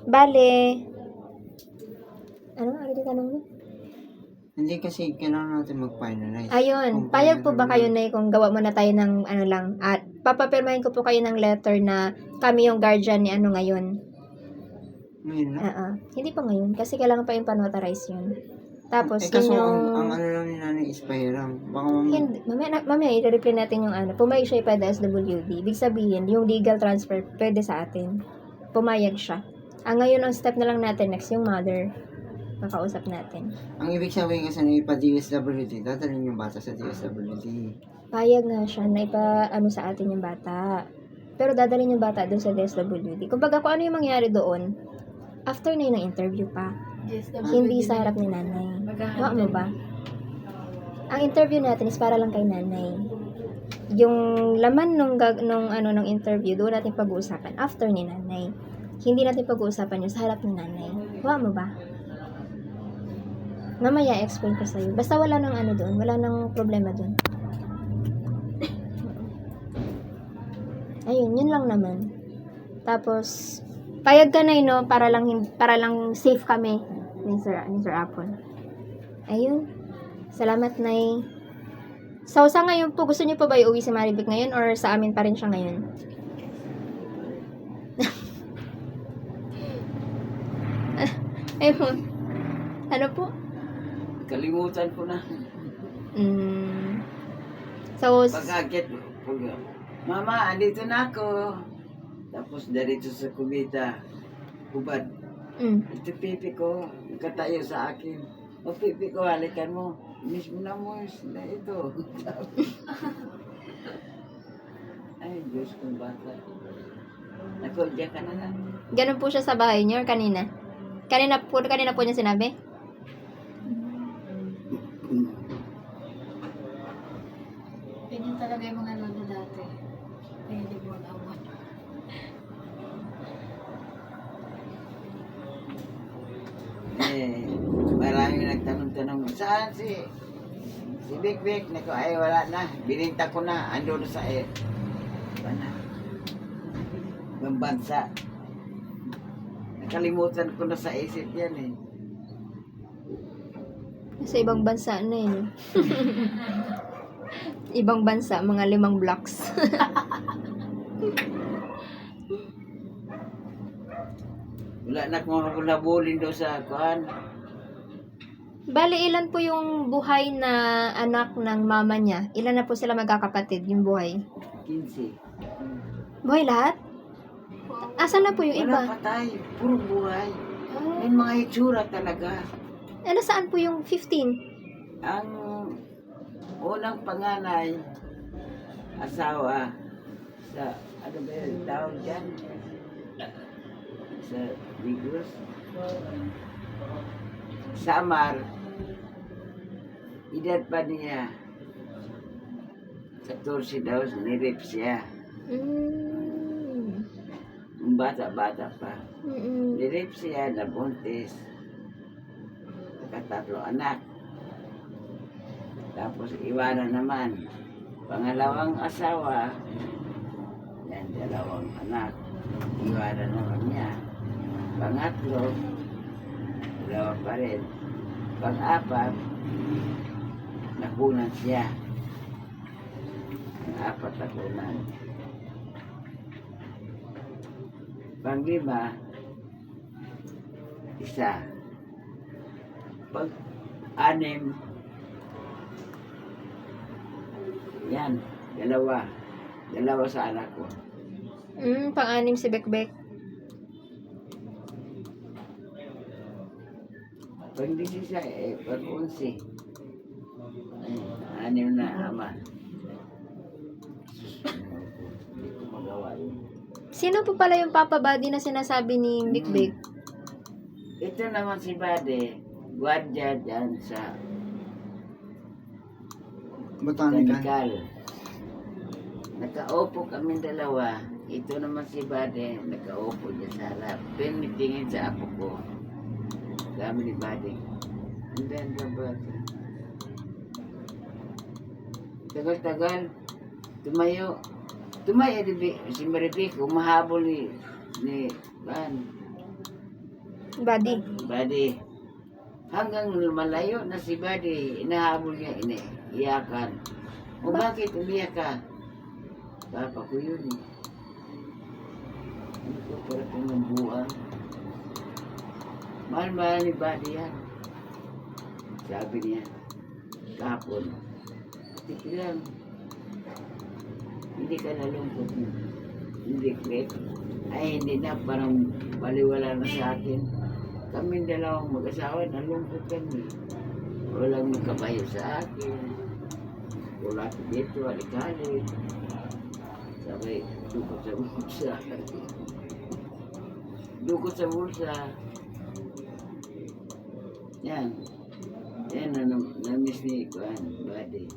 Bale, ano nga ulit tanong mo? Hindi kasi kailangan natin mag-finalize. Ayun, payag po ba kayo na kung gawa muna tayo ng ano lang, at papapirmahin ko po kayo ng letter na kami yung guardian ni ano ngayon. Ngayon na? Hindi pa ngayon, kasi kailangan pa yung panotarize yun. Tapos, kaso yun yung... ang ano lang ni nanay is pahiram. Baka Hindi, mamaya i-reply natin yung ano, pumayag siya pa SWD. Ibig sabihin, yung legal transfer, pwede sa atin. Pumayag siya. Ngayon, ang step na lang natin next, yung mother. Makausap natin. Ang ibig sabihin kasi na ipa-DSWD, dadalhin yung bata sa DSWD. Payag nga siya na ipa-ano sa atin yung bata. Pero dadalhin yung bata doon sa DSWD. Kumbaga, kung ano yung mangyari doon, after na yun ng interview pa. Hindi sa harap ni nanay. Wa mo ba? Ang interview natin is para lang kay nanay. Yung laman nung interview, doon natin pag-uusapan after ni nanay. Hindi natin pag-uusapan yung sa harap ni nanay. Wa mo ba? Mamaya explain ko sa'yo. Basta wala nang ano doon, wala nang problema doon. Ayun, yun lang naman. Tapos, payag ka na no, para lang safe kami ni Sir Apple. Ayun. Salamat, Nay. So, sa ngayon po, gusto niyo pa ba iuwi si Maribek ngayon or sa amin pa rin siya ngayon? Ayun. Ano po? Kalimutan ko na. So, Pag-akit, Mama, andito na ako. Tapos darito sa kubita, hubad. Ito pipi ko, katayo sa akin. O pipi ko, halikan mo. Miss mo na na ito. Ay, Diyos kong bata. Ako, diyan ka na lang. ganun po siya sa bahay niyo or kanina? Kanina po niya sinabi? Ganyan talaga yung mga lolo dati. Pwede mo naman. Maraming nagtanong-tanong, saan si Bik-Bik? Nako, ay wala na. Bininta ko na. Ando na sa ng bansa. Nakalimutan ko na sa isip yan eh. Sa ibang bansa na yun. Ibang bansa, mga 5 blocks. Wala na kung habulin daw sa kuan. Bali, ilan po yung buhay na anak ng mama niya? Ilan na po sila magkakapatid, yung buhay? 15. Buhay lahat? Asan na po yung iba? Wala patay. Puro buhay. May mga itsura talaga. Saan po yung 15? Ang unang panganay, asawa, sa, ano ba yun, tawag dyan? Sa Bigos. Samar, edad pa niya. 14 daw, nirip siya. Yung bata-bata pa. Nirip siya, nabuntis. Nakatatlo anak. Tapos iwanan naman. Pangalawang asawa, yan, 2 anak. Iwanan naman niya. Pangatlo, 2 pa rin. Pang-4, nakunan siya. Pang-4 nakunan. Pang-5, isa. Pag-6, yan, 2. 2 sa anak ko. Pang-6 si Bekbek. Pag-16, pag-11. 6 na ama. Hindi ko magawa yun. Sino po pala yung Papa Buddy na sinasabi ni Bekbek? Ito naman si Bade, gwardiya dyan sa Botanical. Nakaupo kami 2. Ito naman si Bade, nakaupo dyan sa harap. Pinitingin sa apo ko. Kami ni Bade. And then the bata. Tagal-tagal. Tumayo si Maribik, umahabol ni Body. Buddy. Hanggang malayo na si Buddy, inahabol niya, iniiyakan. O bakit umiyak ka? Papa ko yun eh. Ano ko para pinambuan? Mahal-mahal ni Buddy yan. Sabi niya, kahapon, tikilang, hindi ka nalungkot mo. Hindi, Cliff. Ay, hindi na, parang baliwala na sa akin. Kami dalawang mag-asawa, nalungkot kami. Walang nagkabayo sa akin. Wala ko dito, alikali. Sabay, dukot sa bulsa. Dukot sa bulsa. Yan. Yan na na-miss ni Kuan, Buddy.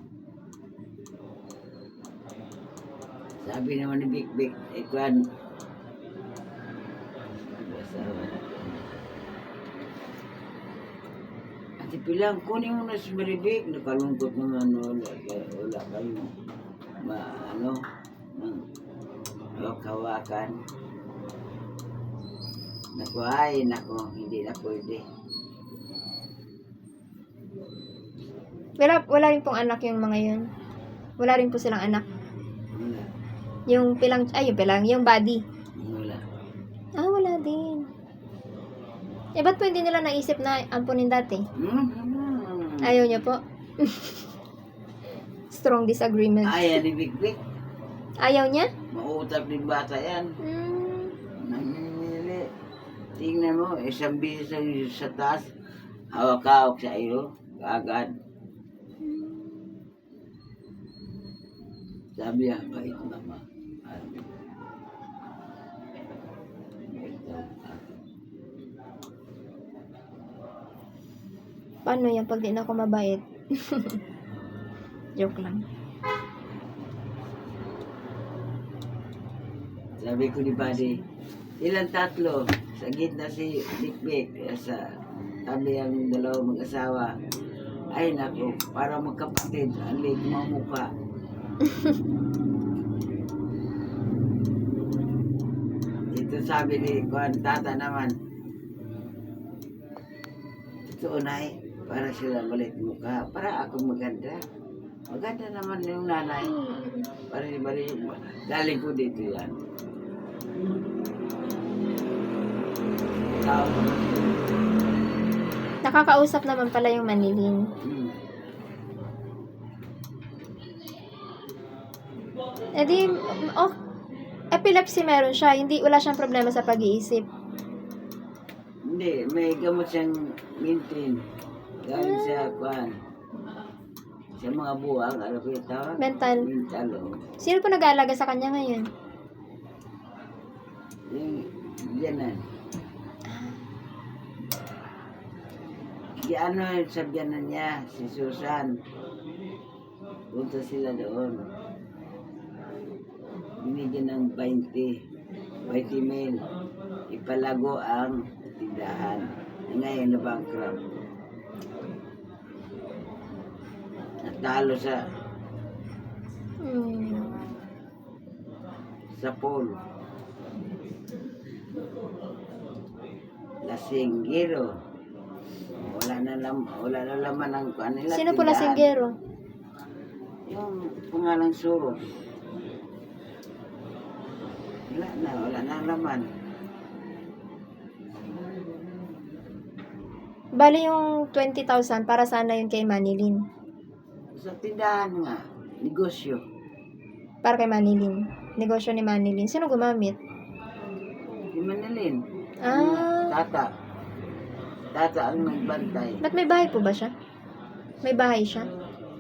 Sabi naman ni Big Big, Kuan, Ate Pilang, kunin mo na si Maribig. Nakalungkot naman, wala kayo. Hawakan. Naku, ay, naku, hindi na pwede. Wala rin pong anak yung mga yun. Wala rin po silang anak. Wala, Yung yung body. wala. Ah, wala din. Eh, ba't po hindi nila naisip na ampunin dati? Ayaw niya po. Strong disagreement. Ayaw ni Big Big. Ayaw niya? Mautap din bata yan. Namimili. Tingnan mo, isang bisis sa taas, hawak-hawak sa iyo, kaagad. Sabi niya, bait naman. Paano yan pag di na ako mabait? Joke lang. Sabi ko ni Buddy, ilang tatlo, sa gitna si Big sa tabi ang dalawang mag-asawa. Ay nako, para magkapatid, ang liit mga mukha. Ito sabi ni Kuan, tata naman, totoo na para sila malit mukha, para ako maganda. Maganda naman yung nanay. Para si Bari, galing ko dito yan. Tao naman. Nakakausap naman pala yung Manilin. Eh di, epilepsy meron siya. Wala siyang problema sa pag-iisip. Hindi, may gamot siyang maintain. Galing sa Kuan. Sa mga buwang, ano ko yung tawag? Mental. Mental, oh. Sino po nag-aalaga sa kanya ngayon? Yung, biyanan. Ano sa biyanan niya, si Susan. Punta sila doon. Binigyan ng 20 mil. Ipalago ang tindahan. Ngayon na bankrupt. Natalo sa pool. Lasinggero. Wala na laman ang kanila. Sino po lasinggero? Yung pangalang Suro. Wala na laman. Bali yung 20,000 para sana yun kay Manilin. Sa tindahan nga, negosyo. Para kay Manilin. Negosyo ni Manilin. Sino gumamit? Si Manilin. Ah. Tata ang nagbantay. Ba't may bahay po ba siya? May bahay siya?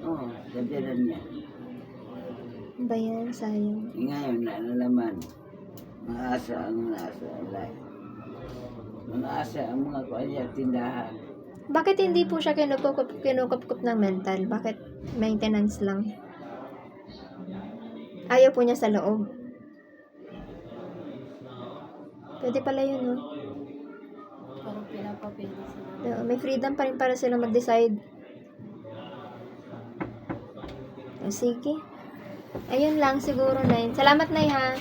Oo, sabihan niya. Ba yan? Sayang. Ngayon, nalalaman. Maasa ang nasa alay. Maasa ang mga kanya tindahan. Bakit hindi po siya kinukup ng mental? Bakit maintenance lang? Ayaw po niya sa loob. Pwede pala yun, no? Parang pinapapili sila. May freedom pa rin para sila mag-decide. O, sige. Ayun lang siguro, Nay. Salamat, Nay, ha?